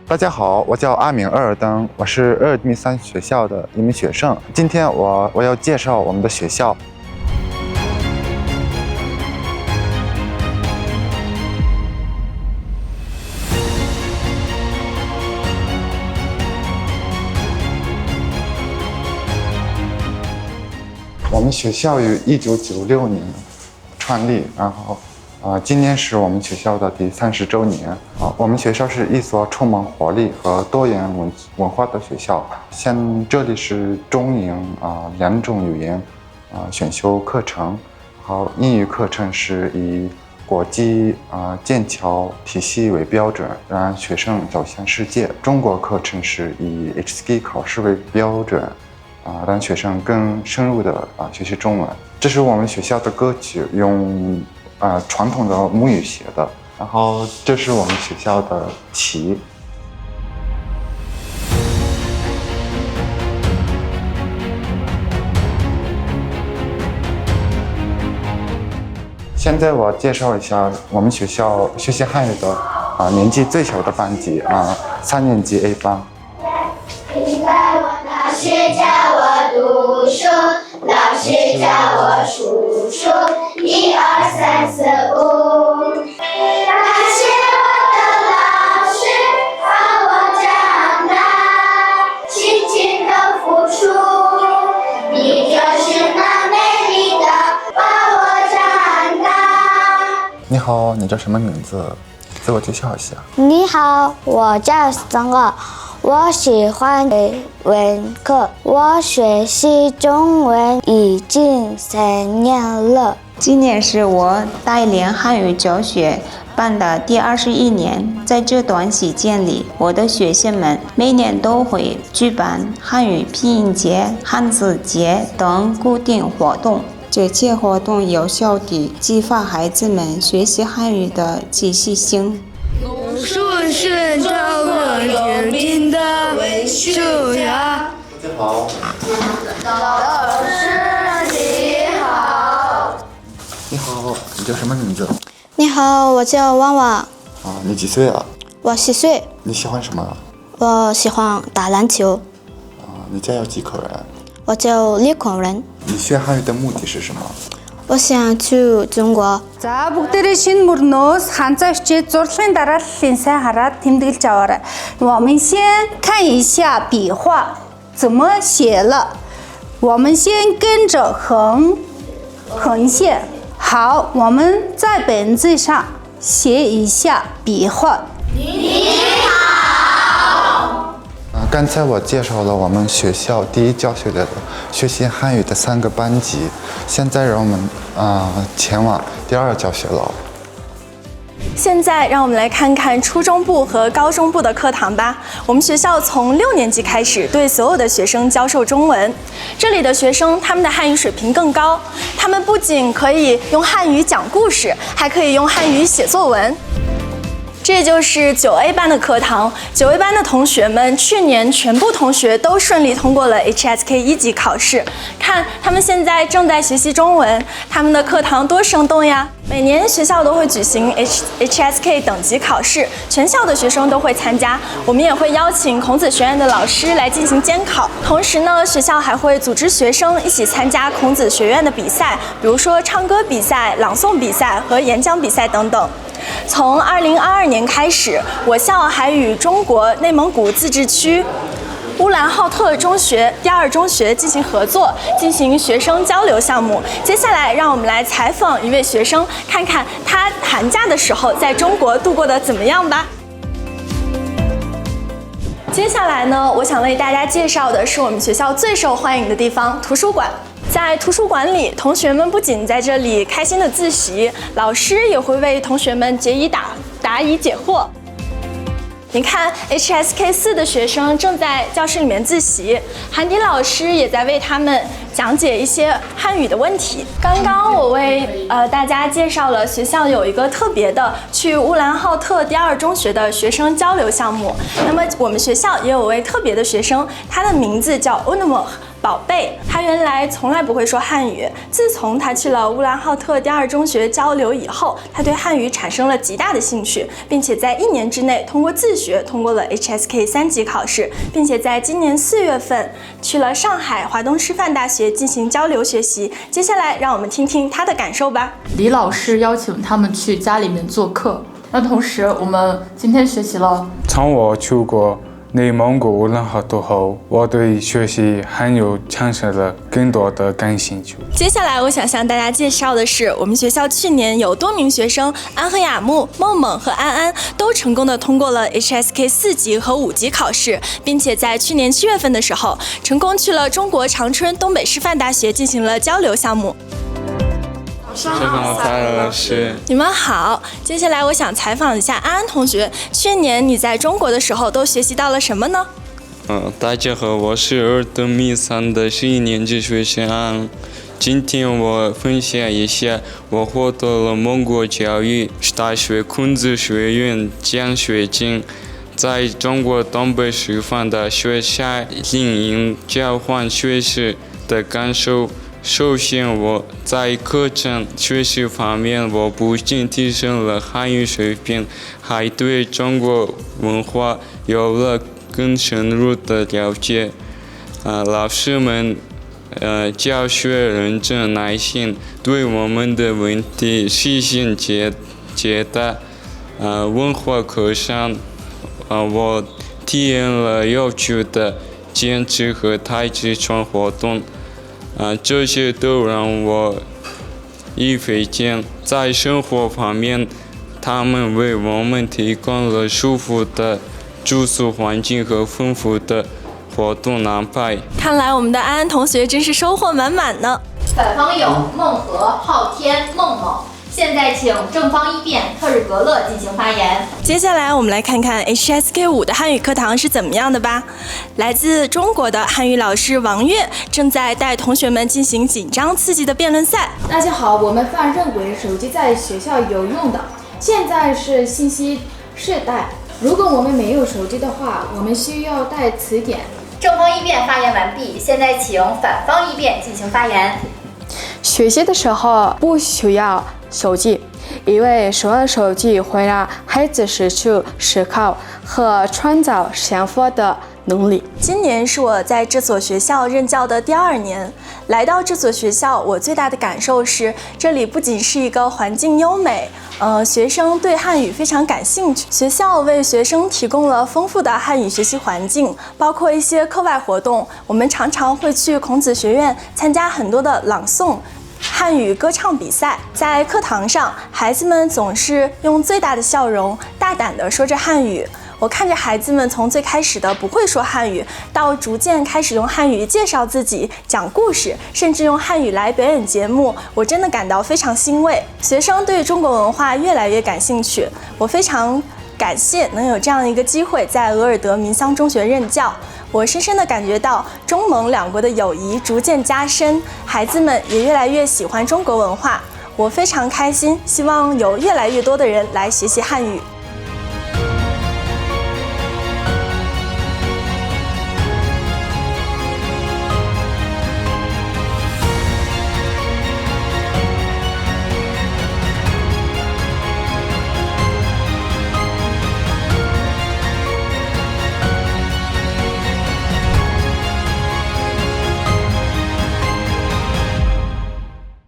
大家好，我叫阿明鄂尔登，我是鄂尔多米三学校的一名学生。今天我要介绍我们的学校。我们学校于1996年创立，然后今年是我们学校的第30周年。我们学校是一所充满活力和多元文化的学校。像这里是中英2种语言选修课程，好，英语课程是以国际剑桥体系为标准，让学生走向世界。中国课程是以 HSK 考试为标准，让学生更深入的学习中文。这是我们学校的歌曲，用传统的母语写的。然后这是我们学校的旗。现在我介绍一下我们学校学习汉语的年纪最小的班级3年级 A 班。在我大学教我读书，老师教我数数，1、2、3、4、5。感谢我的老师，让我长大，辛勤的付出，你就是那美丽的把我长大。你好，你叫什么名字？自我介绍一下。你好，我叫张乐。我喜欢文课，我学习中文已经3年了。今年是我带领汉语教学办的第21年，在这段时间里，我的学生们每年都会举办汉语拼音节、汉字节等固定活动。这些活动有效地激发孩子们学习汉语的积极性。数是中国人民的素养。大家好。老师你好。你好，你叫什么名字？你好，我叫汪汪。你几岁了？我10岁。你喜欢什么？我喜欢打篮球。你家有几口人？我叫李孔仁。你学汉语的目的是什么？我想去中国。 За бүгдээрээ шинэ мөрнөөс ханцаа хичээд зурлагын дарааллын сайн хараад тэмдэглэж аваарай. 我们先看一下笔画怎么写了。我们先跟着横线。好，我们在本子上写一下笔画。你好。刚才我介绍了我们学校第一教学的学习汉语的3个班级，现在让我们前往第2教学楼。现在让我们来看看初中部和高中部的课堂吧。我们学校从6年级开始对所有的学生教授中文，这里的学生他们的汉语水平更高，他们不仅可以用汉语讲故事，还可以用汉语写作文。 这就是9A 班的课堂。9A 班的同学们，去年全部同学都顺利通过了 HSK 1级考试。看，他们现在正在学习中文，他们的课堂多生动呀！每年学校都会举行 HSK 等级考试，全校的学生都会参加。我们也会邀请孔子学院的老师来进行监考。同时呢，学校还会组织学生一起参加孔子学院的比赛，比如说唱歌比赛、朗诵比赛和演讲比赛等等。 从2022年开始，我校还与中国内蒙古自治区乌兰浩特中学第2中学进行合作，进行学生交流项目。接下来，让我们来采访一位学生，看看他寒假的时候在中国度过的怎么样吧。接下来呢，我想为大家介绍的是我们学校最受欢迎的地方——图书馆。 在图书馆里，同学们不仅在这里开心的自习，老师也会为同学们答疑解惑。你看 ，HSK 4的学生正在教室里面自习，韩迪老师也在为他们讲解一些汉语的问题。刚刚我为大家介绍了学校有一个特别的去乌兰浩特第2中学的学生交流项目。那么我们学校也有位特别的学生，他的名字叫 Unmo。宝贝。他原来从来不会说汉语，自从他去了乌兰浩特第2中学交流以后，他对汉语产生了极大的兴趣，并且在1年之内通过自学通过了 HSK 3级考试，并且在今年4月份去了上海华东师范大学进行交流学习。接下来让我们听听他的感受吧。李老师邀请他们去家里面做客，那同时我们今天学习了。从我去过内蒙古乌兰浩特后，我对学习汉语产生了更多的感兴趣。接下来我想向大家介绍的是，我们学校去年有多名学生安和雅木、梦梦和安安都成功的通过了 HSK 4级和5级考试，并且在去年7月份的时候，成功去了中国长春东北师范大学进行了交流项目。老师，你们好。接下来我想采访一下安安同学，去年你在中国的时候都学习到了什么呢？大家好，我是尔等米3的11年级学生安安。今天我分享一下我获得了蒙古教育大学孔子学院奖学金，在中国东北师范大学夏令营交换学习的感受。首先，我在课程学习方面，我不仅提升了汉语水平，还对中国文化有了更深入的了解。老师们教学认真耐心，对我们的问题细心解答。文化课上，我体验了有趣的剪纸和太极拳活动。这些都让我一飞间。在生活方面，他们为我们提供了舒服的住宿环境和丰富的活动安排。看来我们的安安同学真是收获满满呢。反方有孟和、昊天、孟孟。现在请正方一辩特日格勒进行发言。接下来我们来看看 HSK 5的汉语课堂是怎么样的吧。来自中国的汉语老师王悦正在带同学们进行紧张刺激的辩论赛。大家好，我们范认为手机在学校有用的。现在是信息时代，如果我们没有手机的话，我们需要带词典。正方一辩发言完毕，现在请反方一辩进行发言。学习的时候不需要手机，因为使用手机会让孩子失去思考和创造想法的能力。今年是我在这所学校任教的第2年，来到这所学校，我最大的感受是，这里不仅是一个环境优美，学生对汉语非常感兴趣。学校为学生提供了丰富的汉语学习环境，包括一些课外活动。我们常常会去孔子学院参加很多的朗诵、汉语歌唱比赛。在课堂上，孩子们总是用最大的笑容，大胆地说着汉语。我看着孩子们从最开始的不会说汉语，到逐渐开始用汉语介绍自己、讲故事，甚至用汉语来表演节目，我真的感到非常欣慰。学生对中国文化越来越感兴趣，我非常感谢能有这样一个机会在额尔德民乡中学任教。我深深地感觉到中蒙两国的友谊逐渐加深，孩子们也越来越喜欢中国文化。我非常开心，希望有越来越多的人来学习汉语。